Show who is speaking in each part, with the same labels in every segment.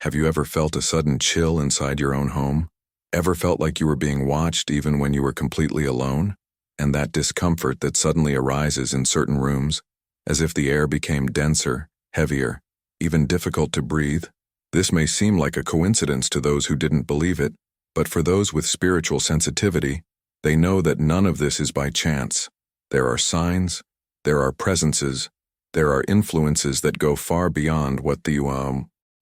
Speaker 1: Have you ever felt a sudden chill inside your own home? Ever felt like you were being watched even when you were completely alone? And that discomfort that suddenly arises in certain rooms, as if the air became denser, heavier, even difficult to breathe? This may seem like a coincidence to those who didn't believe it, but for those with spiritual sensitivity, they know that none of this is by chance. There are signs, there are presences, there are influences that go far beyond what the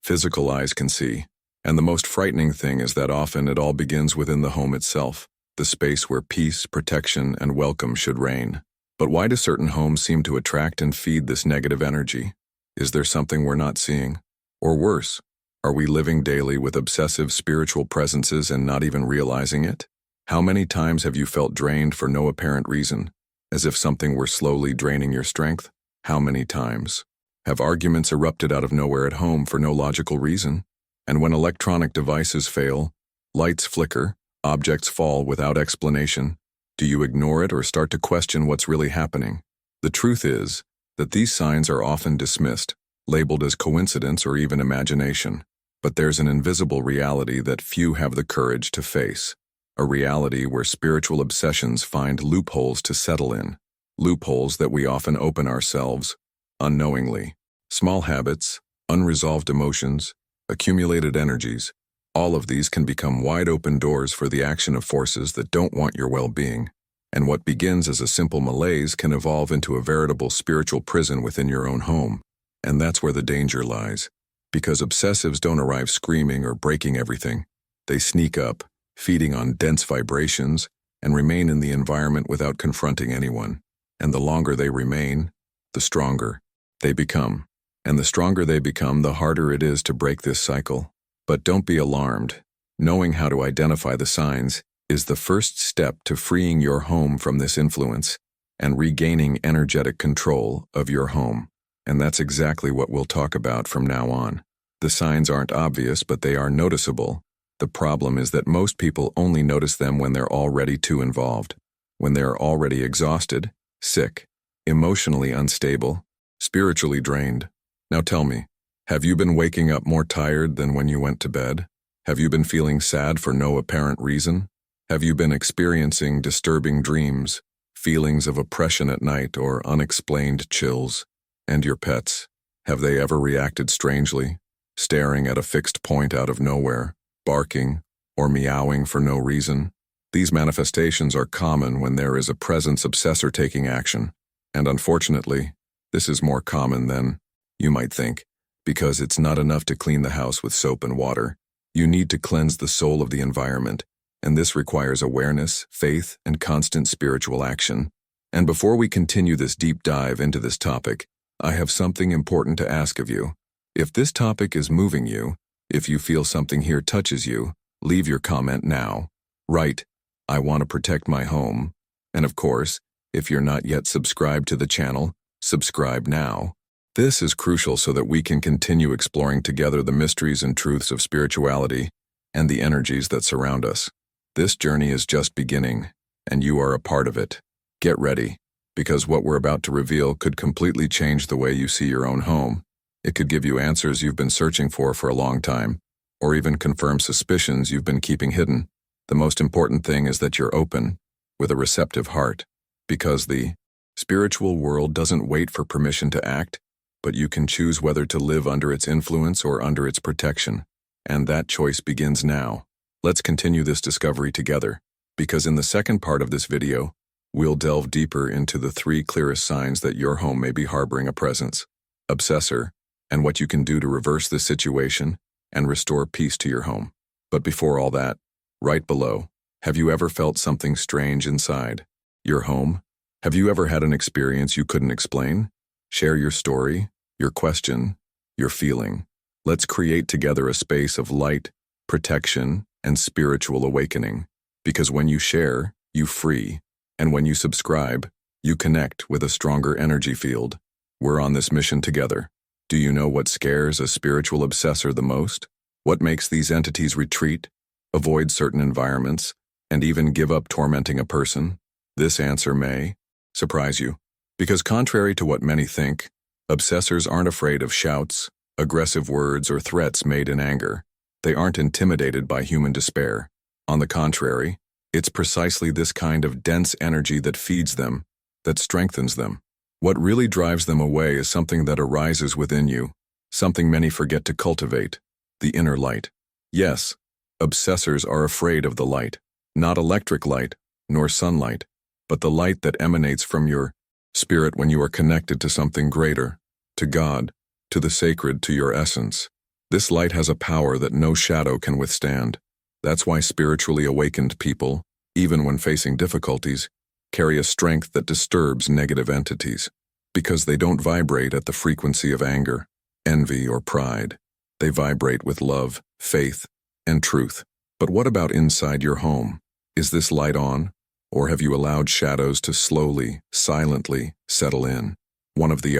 Speaker 1: physical eyes can see. And the most frightening thing is that often it all begins within the home itself, the space where peace, protection, and welcome should reign. But why do certain homes seem to attract and feed this negative energy? Is there something we're not seeing? Or worse, are we living daily with obsessive spiritual presences and not even realizing it? How many times have you felt drained for no apparent reason, as if something were slowly draining your strength? How many times have arguments erupted out of nowhere at home for no logical reason? And when electronic devices fail, lights flicker, objects fall without explanation, do you ignore it or start to question what's really happening? The truth is that these signs are often dismissed, labeled as coincidence or even imagination. But there's an invisible reality that few have the courage to face. A reality where spiritual obsessions find loopholes to settle in. Loopholes that we often open ourselves, unknowingly. Small habits, unresolved emotions, accumulated energies, all of these can become wide-open doors for the action of forces that don't want your well-being. And what begins as a simple malaise can evolve into a veritable spiritual prison within your own home. And that's where the danger lies. Because obsessives don't arrive screaming or breaking everything. They sneak up, feeding on dense vibrations, and remain in the environment without confronting anyone. And the longer they remain, the stronger they become. And the stronger they become, the harder it is to break this cycle. But don't be alarmed. Knowing how to identify the signs is the first step to freeing your home from this influence and regaining energetic control of your home. And that's exactly what we'll talk about from now on. The signs aren't obvious, but they are noticeable. The problem is that most people only notice them when they're already too involved, when they're already exhausted, sick, emotionally unstable, spiritually drained. Now tell me, have you been waking up more tired than when you went to bed? Have you been feeling sad for no apparent reason? Have you been experiencing disturbing dreams, feelings of oppression at night, or unexplained chills? And your pets, have they ever reacted strangely, staring at a fixed point out of nowhere, barking or meowing for no reason? These manifestations are common when there is a presence obsessor taking action. And unfortunately, this is more common than you might think, because it's not enough to clean the house with soap and water. You need to cleanse the soul of the environment, and this requires awareness, faith, and constant spiritual action. And before we continue this deep dive into this topic, I have something important to ask of you. If this topic is moving you, if you feel something here touches you, leave your comment now. Write, "I want to protect my home." And of course, if you're not yet subscribed to the channel, subscribe now. This is crucial so that we can continue exploring together the mysteries and truths of spirituality and the energies that surround us. This journey is just beginning, and you are a part of it. Get ready, because what we're about to reveal could completely change the way you see your own home. It could give you answers you've been searching for a long time, or even confirm suspicions you've been keeping hidden. The most important thing is that you're open, with a receptive heart, because the spiritual world doesn't wait for permission to act, but you can choose whether to live under its influence or under its protection. And that choice begins now. Let's continue this discovery together, because in the second part of this video, we'll delve deeper into the 3 clearest signs that your home may be harboring a presence, obsessor, and what you can do to reverse this situation and restore peace to your home. But before all that, right below, have you ever felt something strange inside your home? Have you ever had an experience you couldn't explain? Share your story, your question, your feeling. Let's create together a space of light, protection, and spiritual awakening. Because when you share, you free. And when you subscribe, you connect with a stronger energy field. We're on this mission together. Do you know what scares a spiritual obsessor the most? What makes these entities retreat, avoid certain environments, and even give up tormenting a person? This answer may surprise you. Because contrary to what many think, obsessors aren't afraid of shouts, aggressive words, or threats made in anger. They aren't intimidated by human despair. On the contrary, it's precisely this kind of dense energy that feeds them, that strengthens them. What really drives them away is something that arises within you, something many forget to cultivate: the inner light. Yes, obsessors are afraid of the light, not electric light, nor sunlight, but the light that emanates from your spirit when you are connected to something greater, to God, to the sacred, to your essence. This light has a power that no shadow can withstand. That's why spiritually awakened people, even when facing difficulties, carry a strength that disturbs negative entities, because they don't vibrate at the frequency of anger, envy, or pride. They vibrate with love, faith, and truth. But what about inside your home? Is this light on, or have you allowed shadows to slowly, silently settle in? One of the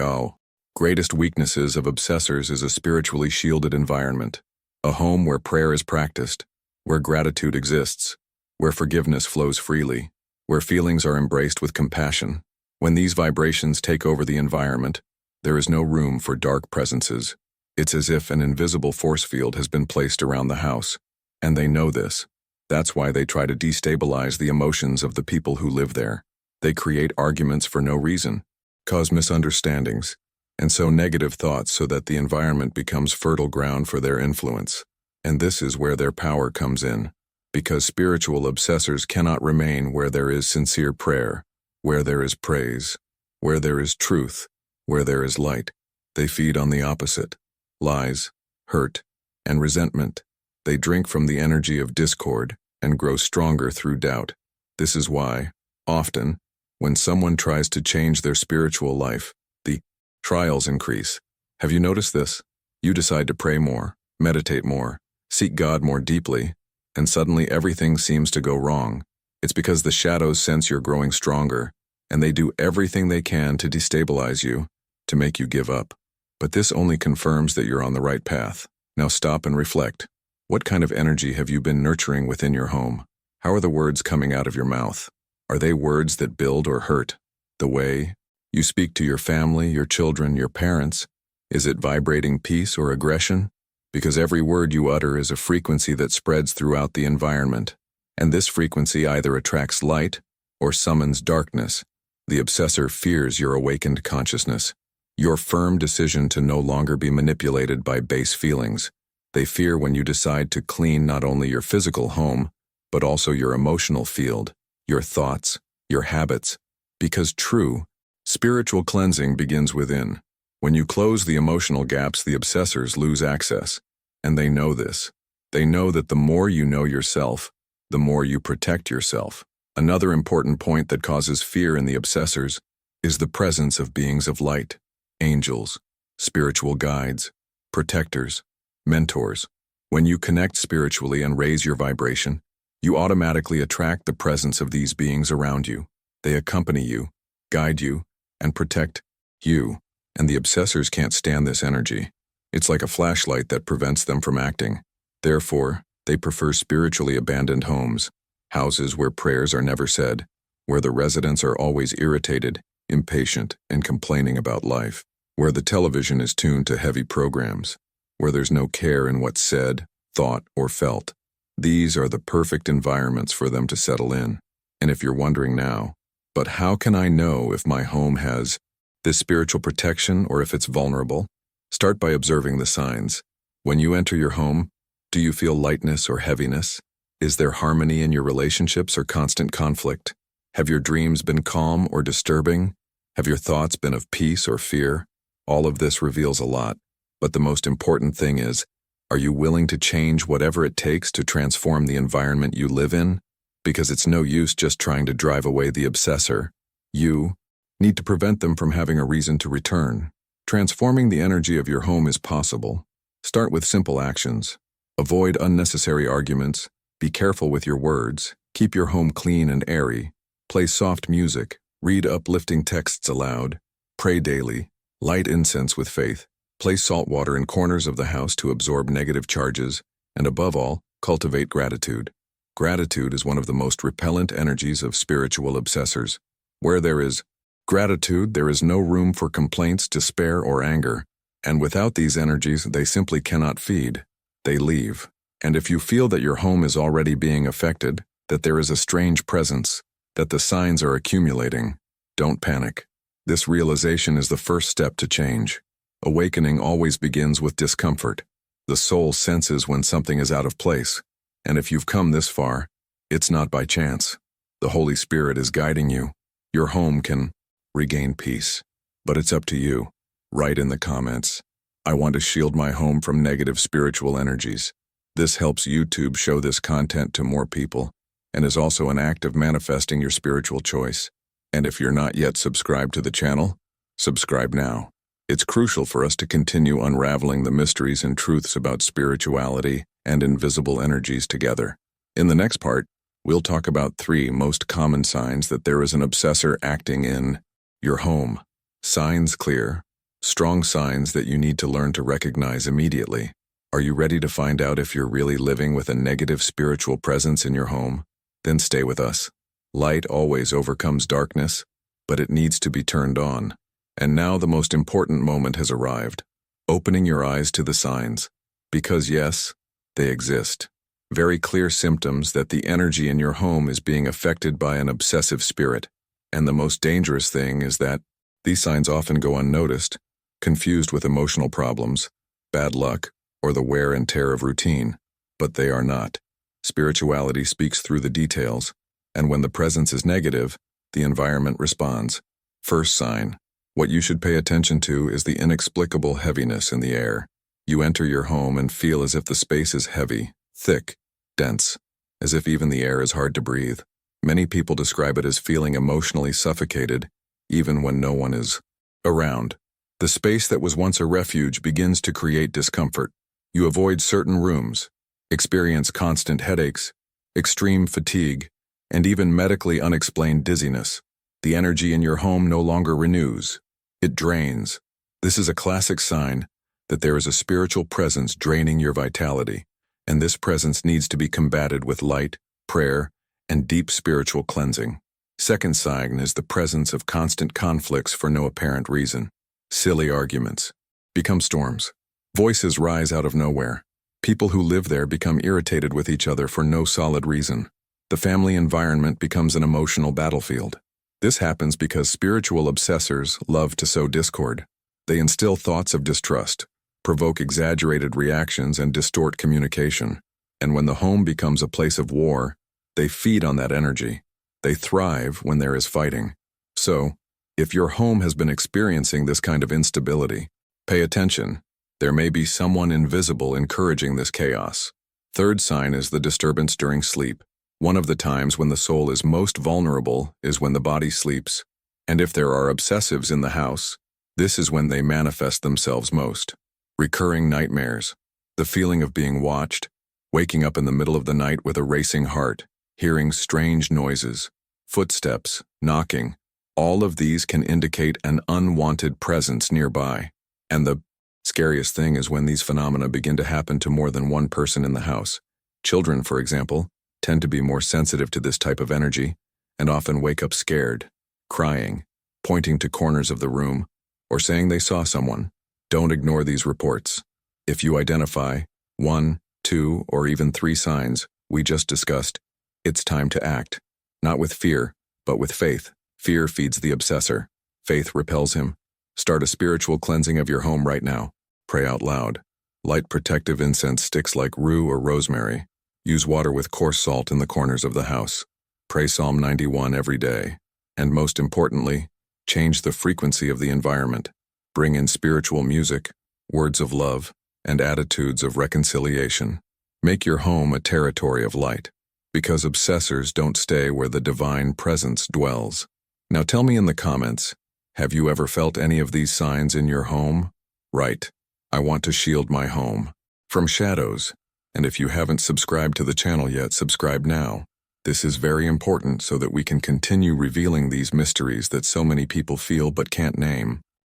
Speaker 1: greatest weaknesses of obsessors is a spiritually shielded environment, a home where prayer is practiced, where gratitude exists, where forgiveness flows freely, where feelings are embraced with compassion. When these vibrations take over the environment, there is no room for dark presences. It's as if an invisible force field has been placed around the house, and they know this. That's why they try to destabilize the emotions of the people who live there. They create arguments for no reason, cause misunderstandings, and sow negative thoughts so that the environment becomes fertile ground for their influence. And this is where their power comes in, because spiritual obsessors cannot remain where there is sincere prayer, where there is praise, where there is truth, where there is light. They feed on the opposite: lies, hurt, and resentment. They drink from the energy of discord and grow stronger through doubt. This is why, often, when someone tries to change their spiritual life, the trials increase. Have you noticed this? You decide to pray more, meditate more, seek God more deeply, and suddenly everything seems to go wrong. It's because the shadows sense you're growing stronger, and they do everything they can to destabilize you, to make you give up. But this only confirms that you're on the right path. Now stop and reflect. What kind of energy have you been nurturing within your home? How are the words coming out of your mouth? Are they words that build or hurt? The way you speak to your family, your children, your parents, is it vibrating peace or aggression? Because every word you utter is a frequency that spreads throughout the environment, and this frequency either attracts light or summons darkness. The obsessor fears your awakened consciousness, your firm decision to no longer be manipulated by base feelings. They fear when you decide to clean not only your physical home, but also your emotional field, your thoughts, your habits, because true, spiritual cleansing begins within. When you close the emotional gaps, the obsessors lose access, and they know this. They know that the more you know yourself, the more you protect yourself. Another important point that causes fear in the obsessors is the presence of beings of light, angels, spiritual guides, protectors, mentors. When you connect spiritually and raise your vibration, you automatically attract the presence of these beings around you. They accompany you, guide you, and protect you. And the obsessors can't stand this energy. It's like a flashlight that prevents them from acting. Therefore, they prefer spiritually abandoned homes, houses where prayers are never said, where the residents are always irritated, impatient, and complaining about life, where the television is tuned to heavy programs, where there's no care in what's said, thought, or felt. These are the perfect environments for them to settle in. And if you're wondering now, but how can I know if my home has this spiritual protection or if it's vulnerable? Start by observing the signs. When you enter your home, do you feel lightness or heaviness? Is there harmony in your relationships or constant conflict? Have your dreams been calm or disturbing? Have your thoughts been of peace or fear? All of this reveals a lot. But the most important thing is, are you willing to change whatever it takes to transform the environment you live in? Because it's no use just trying to drive away the obsessor. You need to prevent them from having a reason to return. Transforming the energy of your home is possible. Start with simple actions. Avoid unnecessary arguments. Be careful with your words. Keep your home clean and airy. Play soft music. Read uplifting texts aloud. Pray daily. Light incense with faith. Place salt water in corners of the house to absorb negative charges. And above all, cultivate gratitude. Gratitude is one of the most repellent energies of spiritual obsessors. Where there is gratitude, there is no room for complaints, despair, or anger. And without these energies, they simply cannot feed. They leave. And if you feel that your home is already being affected, that there is a strange presence, that the signs are accumulating, don't panic. This realization is the first step to change. Awakening always begins with discomfort. The soul senses when something is out of place. And if you've come this far, it's not by chance. The Holy Spirit is guiding you. Your home can regain peace. But it's up to you. Write in the comments, "I want to shield my home from negative spiritual energies." This helps YouTube show this content to more people, and is also an act of manifesting your spiritual choice. And if you're not yet subscribed to the channel, subscribe now. It's crucial for us to continue unraveling the mysteries and truths about spirituality and invisible energies together. In the next part, we'll talk about 3 most common signs that there is an obsessor acting in your home. Signs clear. Strong signs that you need to learn to recognize immediately. Are you ready to find out if you're really living with a negative spiritual presence in your home? Then stay with us. Light always overcomes darkness, but it needs to be turned on. And now the most important moment has arrived. Opening your eyes to the signs. Because yes, they exist. Very clear symptoms that the energy in your home is being affected by an obsessive spirit. And the most dangerous thing is that these signs often go unnoticed, confused with emotional problems, bad luck, or the wear and tear of routine. But they are not. Spirituality speaks through the details, and when the presence is negative, the environment responds. First sign. What you should pay attention to is the inexplicable heaviness in the air. You enter your home and feel as if the space is heavy, thick, dense, as if even the air is hard to breathe. Many people describe it as feeling emotionally suffocated, even when no one is around. The space that was once a refuge begins to create discomfort. You avoid certain rooms, experience constant headaches, extreme fatigue, and even medically unexplained dizziness. The energy in your home no longer renews. It drains. This is a classic sign that there is a spiritual presence draining your vitality, and this presence needs to be combated with light, prayer, and deep spiritual cleansing. Second sign is the presence of constant conflicts for no apparent reason. Silly arguments become storms. Voices rise out of nowhere. People who live there become irritated with each other for no solid reason. The family environment becomes an emotional battlefield. This happens because spiritual obsessors love to sow discord. They instill thoughts of distrust, provoke exaggerated reactions, and distort communication. And when the home becomes a place of war, they feed on that energy. They thrive when there is fighting. So, if your home has been experiencing this kind of instability, pay attention. There may be someone invisible encouraging this chaos. Third sign is the disturbance during sleep. One of the times when the soul is most vulnerable is when the body sleeps. And if there are obsessives in the house, this is when they manifest themselves most. Recurring nightmares, the feeling of being watched, waking up in the middle of the night with a racing heart, hearing strange noises, footsteps, knocking. All of these can indicate an unwanted presence nearby. And the scariest thing is when these phenomena begin to happen to more than one person in the house. Children, for example, tend to be more sensitive to this type of energy and often wake up scared, crying, pointing to corners of the room, or saying they saw someone. Don't ignore these reports. If you identify 1, 2, or even 3 signs we just discussed, it's time to act. Not with fear, but with faith. Fear feeds the obsessor. Faith repels him. Start a spiritual cleansing of your home right now. Pray out loud. Light protective incense sticks like rue or rosemary. Use water with coarse salt in the corners of the house. Pray Psalm 91 every day. And most importantly, change the frequency of the environment. Bring in spiritual music, words of love, and attitudes of reconciliation. Make your home a territory of light, because obsessors don't stay where the divine presence dwells. Now tell me in the comments, have you ever felt any of these signs in your home? Right. I want to shield my home from shadows. And if you haven't subscribed to the channel yet, subscribe now. This is very important so that we can continue revealing these mysteries that so many people feel but can't name.